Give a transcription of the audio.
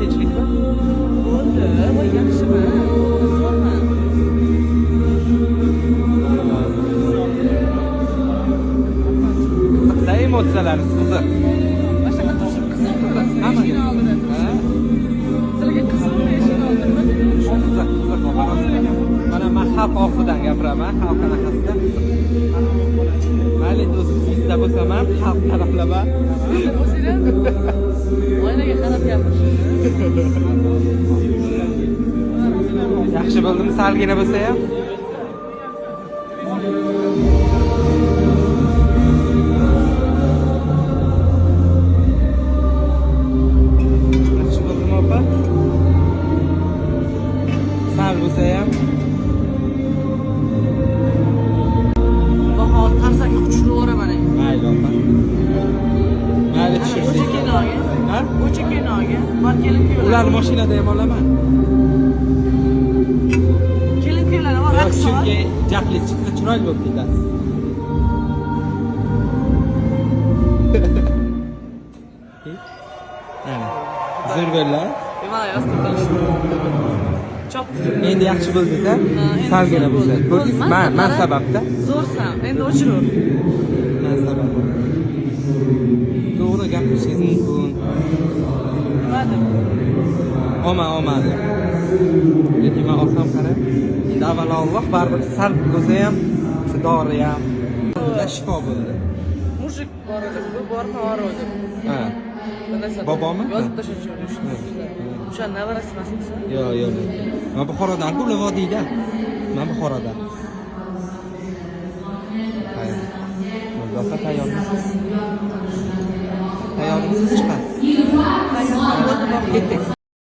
tinchlikmi? Bo'ldi, voy yaxshimi? Zo'rmi? Qiziqda emotsiyalaringiz qiziq. Boshqa turishib qiziq. Hamma Sizlarga qiziqmi eshik oldinmi? qiziq mana men xalq og'zidan gapiraman, xalq qanaqasida qiziq. Mayli do'stingizda bo'lsam ham xalq taraflaman. O'zinglar oilaga qarab gapirish. Yaxshi bo'ldimi salgina bo'lsa ham? Yaxshi bo'ldimi opa? Sal bo'lsa ham? Bahor tarsaki quchishni mana. Mayli opa. Mayli tushirsak. Ha? O'cha kinoga. Bor kelin kuyovlar. Ularni mashinada ham olaman. Kelin kuyovlar bor, raqs bor. Chunki jahli chiqsa chiroyli bo'lib ketasiz. Ana. Zo'rg'onlar. Mana yastirdan. Chop. Endi yaxshi bo'ldi-da. Salgina bo'lsa. Ko'rdingizmi? Men sababda. Zo'rsan. Endi o'chirur. Men sabab. To'g'ri gapirishingiz mumkin. Nima? Oma. Lekin men olsam qara. Endi avvalroq baribir sal bo'lsa ham, shu dori ham shifo bo'ldi. Mujik bor edi, bu bor edi. Ha. Bobomi? Yozib tashlashdi. O'sha nevarasi emasmisa? Yo'q. Men Buxorodan, Gulvodiyda. Men Buxorodan. Mudofaa tayyormisiz? Tayyormisiz chiqasiz? Tayyor bo'ldi, ketdik.